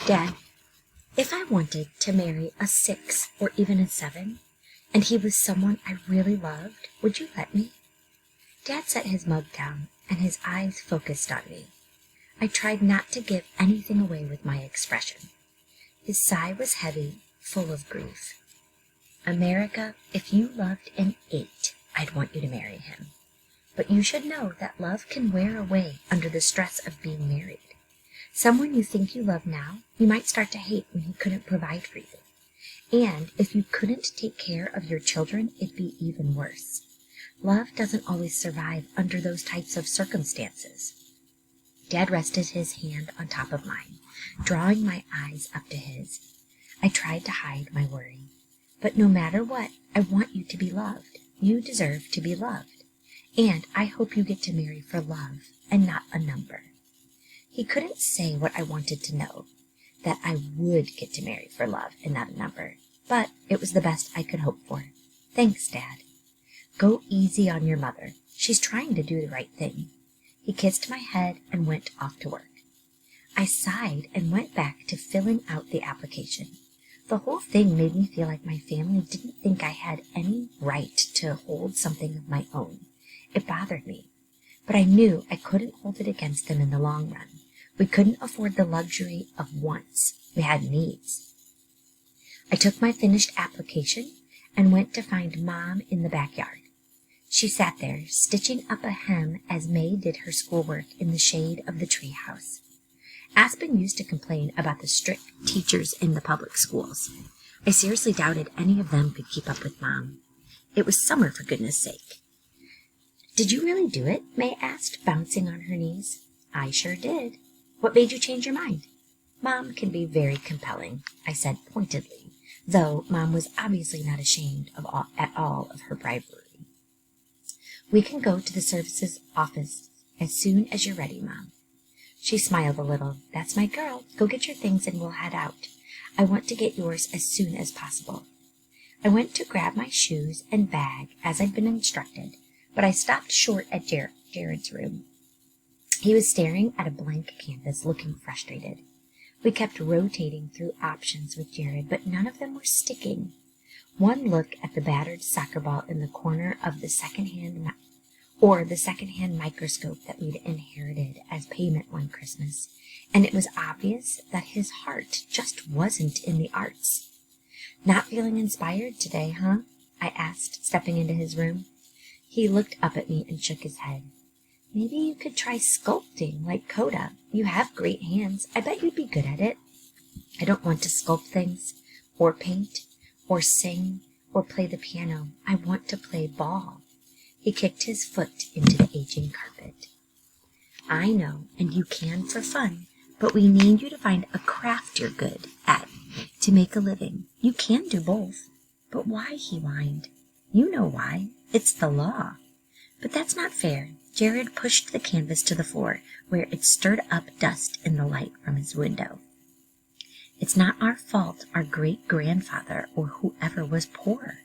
Dad, if I wanted to marry a 6 or even a 7, and he was someone I really loved, would you let me? Dad set his mug down, and his eyes focused on me. I tried not to give anything away with my expression. His sigh was heavy, full of grief. America, if you loved an 8, I'd want you to marry him. But you should know that love can wear away under the stress of being married. Someone you think you love now, you might start to hate when he couldn't provide for you. And if you couldn't take care of your children, it'd be even worse. Love doesn't always survive under those types of circumstances. Dad rested his hand on top of mine, drawing my eyes up to his. I tried to hide my worry. But no matter what, I want you to be loved. You deserve to be loved. And I hope you get to marry for love and not a number. He couldn't say what I wanted to know, that I would get to marry for love and not a number. But it was the best I could hope for. Thanks, Dad. Go easy on your mother. She's trying to do the right thing. He kissed my head and went off to work. I sighed and went back to filling out the application. The whole thing made me feel like my family didn't think I had any right to hold something of my own. It bothered me. But I knew I couldn't hold it against them in the long run. We couldn't afford the luxury of wants. We had needs. I took my finished application and went to find Mom in the backyard. She sat there, stitching up a hem as May did her schoolwork in the shade of the treehouse. Aspen used to complain about the strict teachers in the public schools. I seriously doubted any of them could keep up with Mom. It was summer, for goodness sake. Did you really do it? May asked, bouncing on her knees. I sure did. What made you change your mind? Mom can be very compelling, I said pointedly, though Mom was obviously not ashamed at all of her bribery. We can go to the services office as soon as you're ready, Mom. She smiled a little. That's my girl. Go get your things and we'll head out. I want to get yours as soon as possible. I went to grab my shoes and bag as I'd been instructed, but I stopped short at Jared's room. He was staring at a blank canvas, looking frustrated. We kept rotating through options with Jared, but none of them were sticking. One look at the battered soccer ball in the corner of the secondhand microscope that we'd inherited as payment one Christmas, and it was obvious that his heart just wasn't in the arts. Not feeling inspired today, huh? I asked, stepping into his room. He looked up at me and shook his head. Maybe you could try sculpting like Coda. You have great hands. I bet you'd be good at it. I don't want to sculpt things, or paint, or sing, or play the piano. I want to play ball. He kicked his foot into the aging carpet. I know, and you can for fun, but we need you to find a craft you're good at to make a living. You can do both. But why, he whined. You know why. It's the law. But that's not fair. Jared pushed the canvas to the floor, where it stirred up dust in the light from his window. It's not our fault our great-grandfather or whoever was poor.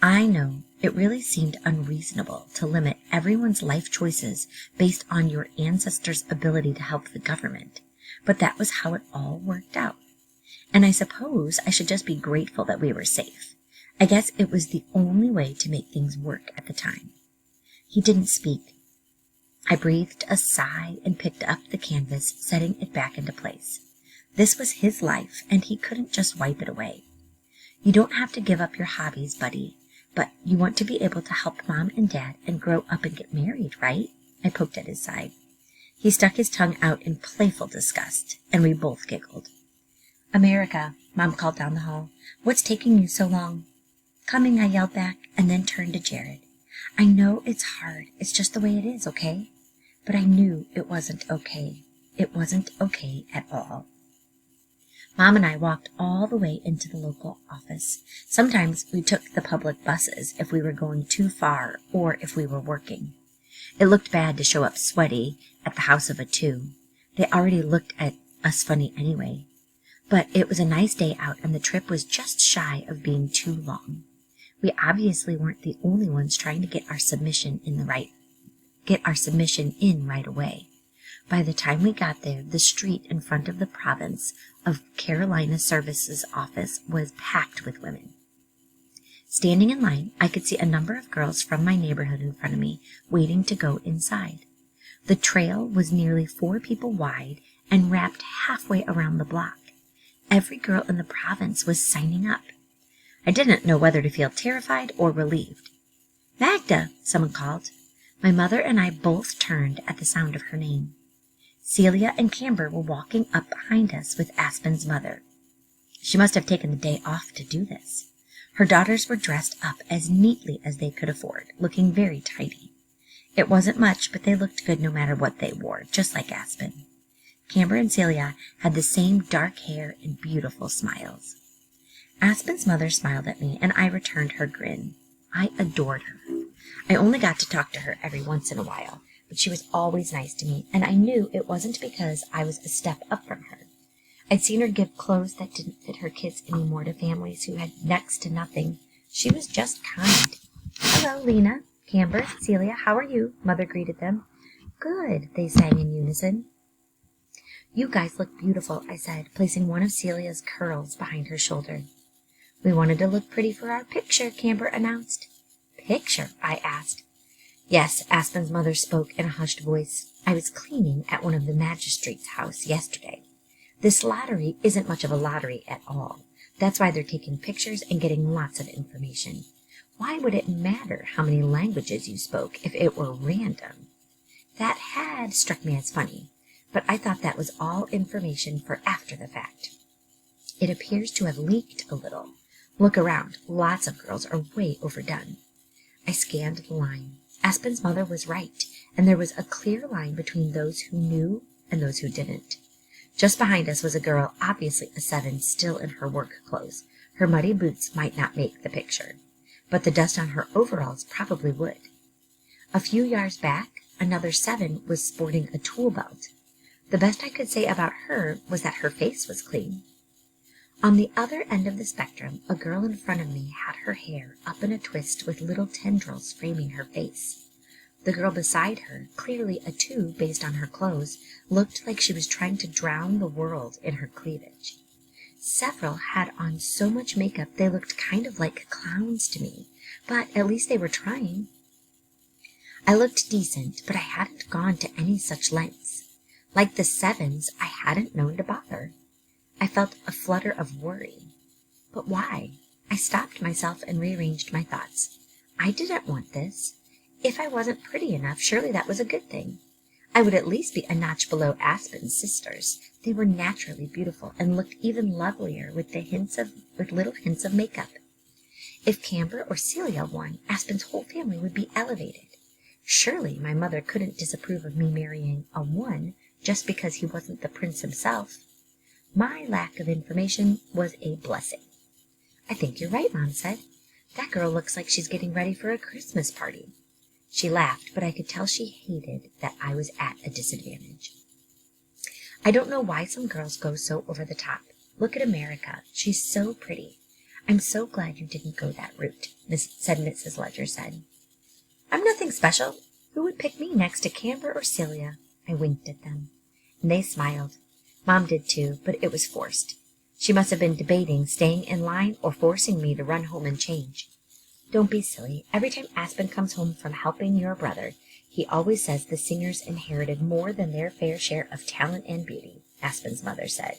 I know it really seemed unreasonable to limit everyone's life choices based on your ancestors' ability to help the government, but that was how it all worked out. And I suppose I should just be grateful that we were safe. I guess it was the only way to make things work at the time. He didn't speak. I breathed a sigh and picked up the canvas, setting it back into place. This was his life, and he couldn't just wipe it away. You don't have to give up your hobbies, buddy, but you want to be able to help Mom and Dad and grow up and get married, right? I poked at his side. He stuck his tongue out in playful disgust, and we both giggled. America, Mom called down the hall. What's taking you so long? Coming, I yelled back, and then turned to Jared. I know it's hard. It's just the way it is, okay? But I knew it wasn't okay. It wasn't okay at all. Mom and I walked all the way into the local office. Sometimes we took the public buses if we were going too far or if we were working. It looked bad to show up sweaty at the house of a 2. They already looked at us funny anyway. But it was a nice day out, and the trip was just shy of being too long. We obviously weren't the only ones trying to get our submission in right away. By the time we got there, the street in front of the Province of Carolina Services office was packed with women. Standing in line, I could see a number of girls from my neighborhood in front of me, waiting to go inside. The trail was nearly 4 people wide and wrapped halfway around the block. Every girl in the province was signing up. I didn't know whether to feel terrified or relieved. "Magda!" someone called. My mother and I both turned at the sound of her name. Celia and Camber were walking up behind us with Aspen's mother. She must have taken the day off to do this. Her daughters were dressed up as neatly as they could afford, looking very tidy. It wasn't much, but they looked good no matter what they wore, just like Aspen. Camber and Celia had the same dark hair and beautiful smiles. Aspen's mother smiled at me, and I returned her grin. I adored her. I only got to talk to her every once in a while, but she was always nice to me, and I knew it wasn't because I was a step up from her. I'd seen her give clothes that didn't fit her kids anymore to families who had next to nothing. She was just kind. "Hello, Lena, Camber, Celia, how are you?" Mother greeted them. "Good," they sang in unison. "You guys look beautiful," I said, placing one of Celia's curls behind her shoulder. "We wanted to look pretty for our picture," Camber announced. "Picture?" I asked. "Yes," Aspen's mother spoke in a hushed voice. "I was cleaning at one of the magistrate's house yesterday. This lottery isn't much of a lottery at all. That's why they're taking pictures and getting lots of information. Why would it matter how many languages you spoke if it were random?" That had struck me as funny, but I thought that was all information for after the fact. It appears to have leaked a little. Look around. Lots of girls are way overdone. I scanned the line. Aspen's mother was right, and there was a clear line between those who knew and those who didn't. Just behind us was a girl, obviously a 7, still in her work clothes. Her muddy boots might not make the picture, but the dust on her overalls probably would. A few yards back, another 7 was sporting a tool belt. The best I could say about her was that her face was clean. On the other end of the spectrum, a girl in front of me had her hair up in a twist with little tendrils framing her face. The girl beside her, clearly a 2 based on her clothes, looked like she was trying to drown the world in her cleavage. Several had on so much makeup they looked kind of like clowns to me, but at least they were trying. I looked decent, but I hadn't gone to any such lengths. Like the 7s, I hadn't known to bother. I felt a flutter of worry. But why? I stopped myself and rearranged my thoughts. I didn't want this. If I wasn't pretty enough, surely that was a good thing. I would at least be a notch below Aspen's sisters. They were naturally beautiful and looked even lovelier with little hints of makeup. If Camber or Celia won, Aspen's whole family would be elevated. Surely my mother couldn't disapprove of me marrying a 1 just because he wasn't the prince himself. My lack of information was a blessing. "I think you're right," Mom said. "That girl looks like she's getting ready for a Christmas party." She laughed, but I could tell she hated that I was at a disadvantage. "I don't know why some girls go so over the top. Look at America. She's so pretty. I'm so glad you didn't go that route," said Mrs. Ledger said. "I'm nothing special. Who would pick me next to Camber or Celia?" I winked at them, and they smiled. Mom did too, but it was forced. She must have been debating staying in line or forcing me to run home and change. "Don't be silly. Every time Aspen comes home from helping your brother, he always says the singers inherited more than their fair share of talent and beauty," Aspen's mother said.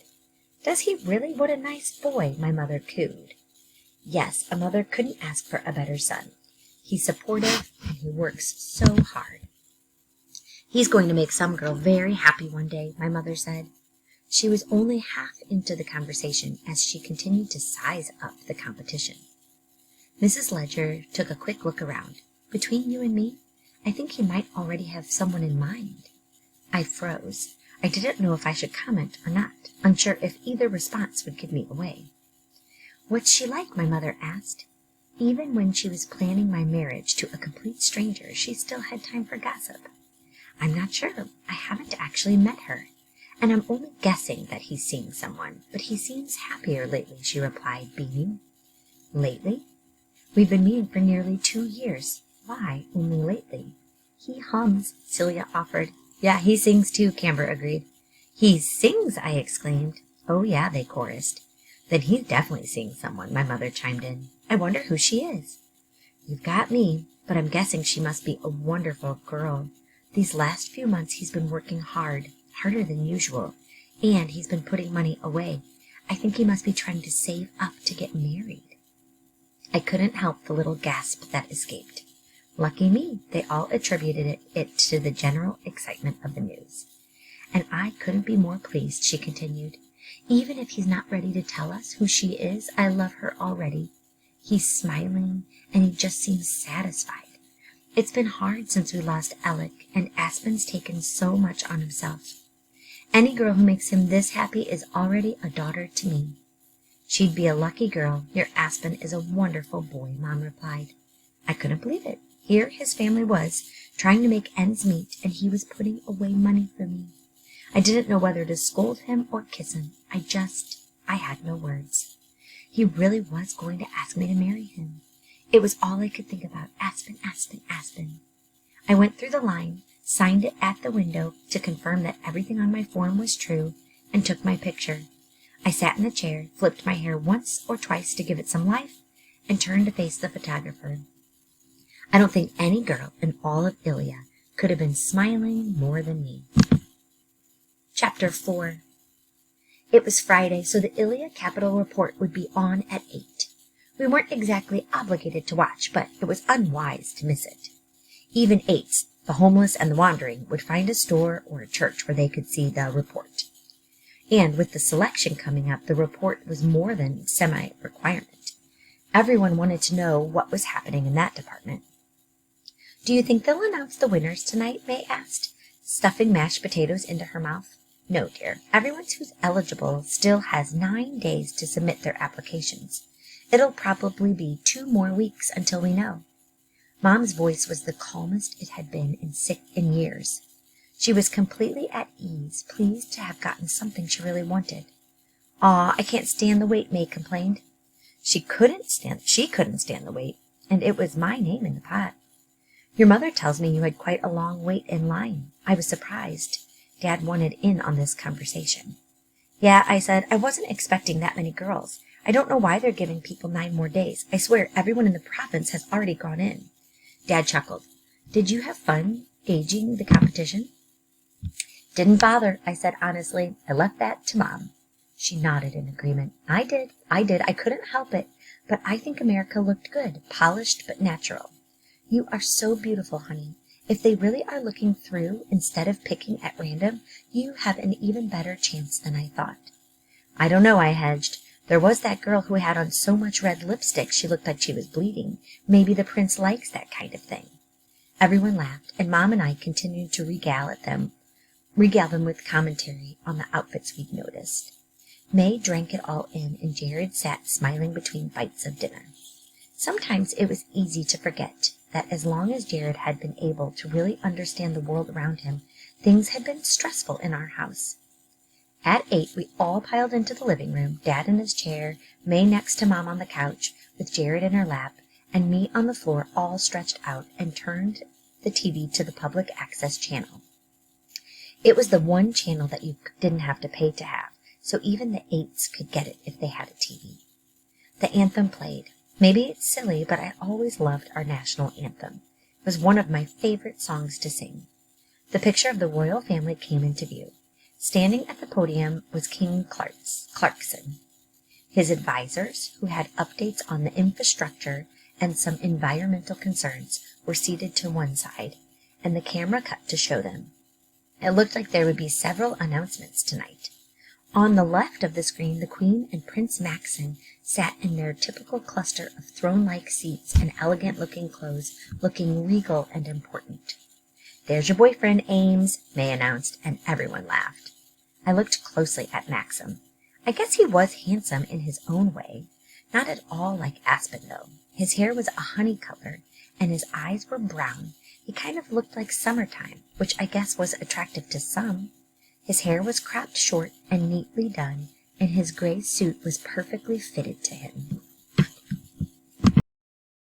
"Does he really? What a nice boy," my mother cooed. Yes, a mother couldn't ask for a better son. He's supportive, and he works so hard. "He's going to make some girl very happy one day," my mother said. She was only half into the conversation as she continued to size up the competition. Mrs. Ledger took a quick look around. "Between you and me, I think he might already have someone in mind." I froze. I didn't know if I should comment or not, unsure if either response would give me away. "What's she like?" my mother asked. Even when she was planning my marriage to a complete stranger, she still had time for gossip. "I'm not sure. I haven't actually met her. And I'm only guessing that he's seeing someone, but he seems happier lately," she replied, beaming. "Lately? We've been meeting for nearly 2 years. Why only lately?" "He hums," Celia offered. Yeah, he sings too, Camber agreed. He sings, I exclaimed. Oh, yeah, they chorused. Then he's definitely seeing someone, my mother chimed in. I wonder who she is. You've got me, but I'm guessing she must be a wonderful girl. These last few months he's been working hard, harder than usual, and he's been putting money away. I think he must be trying to save up to get married. I couldn't help the little gasp that escaped. Lucky me, they all attributed it to the general excitement of the news. And I couldn't be more pleased, she continued. Even if he's not ready to tell us who she is, I love her already. He's smiling, and he just seems satisfied. It's been hard since we lost Alec, and Aspen's taken so much on himself. Any girl who makes him this happy is already a daughter to me. She'd be a lucky girl. Your Aspen is a wonderful boy, Mom replied. I couldn't believe it. Here his family was, trying to make ends meet, and he was putting away money for me. I didn't know whether to scold him or kiss him. I had no words. He really was going to ask me to marry him. It was all I could think about. Aspen, Aspen, Aspen. I went through the line, signed it at the window to confirm that everything on my form was true, and took my picture. I sat in the chair, flipped my hair once or twice to give it some life, and turned to face the photographer. I don't think any girl in all of Ilya could have been smiling more than me. Chapter 4. It was Friday, so the Ilya Capital Report would be on at 8. We weren't exactly obligated to watch, but it was unwise to miss it. Even eights, the homeless and the wandering, would find a store or a church where they could see the report. And with the selection coming up, the report was more than semi-requirement. Everyone wanted to know what was happening in that department. Do you think they'll announce the winners tonight? May asked, stuffing mashed potatoes into her mouth. No, dear. Everyone who's eligible still has 9 days to submit their applications. It'll probably be 2 more weeks until we know. Mom's voice was the calmest it had been in years. She was completely at ease, pleased to have gotten something she really wanted. Aw, I can't stand the wait, May complained. She couldn't stand the wait, and it was my name in the pot. Your mother tells me you had quite a long wait in line. I was surprised. Dad wanted in on this conversation. Yeah, I said, I wasn't expecting that many girls. I don't know why they're giving people 9 more days. I swear everyone in the province has already gone in. Dad chuckled. Did you have fun gauging the competition? Didn't bother, I said honestly. I left that to Mom. She nodded in agreement. I did. I couldn't help it. But I think America looked good, polished but natural. You are so beautiful, honey. If they really are looking through instead of picking at random, you have an even better chance than I thought. I don't know, I hedged. There was that girl who had on so much red lipstick she looked like she was bleeding. Maybe the prince likes that kind of thing. Everyone laughed, and Mom and I continued to regale them with commentary on the outfits we'd noticed. May drank it all in, and Jared sat smiling between bites of dinner. Sometimes it was easy to forget that as long as Jared had been able to really understand the world around him, things had been stressful in our house. At 8, we all piled into the living room, Dad in his chair, May next to Mom on the couch, with Jared in her lap, and me on the floor all stretched out, and turned the TV to the public access channel. It was the one channel that you didn't have to pay to have, so even the 8s could get it if they had a TV. The anthem played. Maybe it's silly, but I always loved our national anthem. It was one of my favorite songs to sing. The picture of the royal family came into view. Standing at the podium was King Clarkson. His advisors, who had updates on the infrastructure and some environmental concerns, were seated to one side, and the camera cut to show them. It looked like there would be several announcements tonight. On the left of the screen, the Queen and Prince Maxim sat in their typical cluster of throne-like seats and elegant-looking clothes, looking regal and important. There's your boyfriend, Ames, May announced, and everyone laughed. I looked closely at Maxim. I guess he was handsome in his own way. Not at all like Aspen, though. His hair was a honey color, and his eyes were brown. He kind of looked like summertime, which I guess was attractive to some. His hair was cropped short and neatly done, and his gray suit was perfectly fitted to him.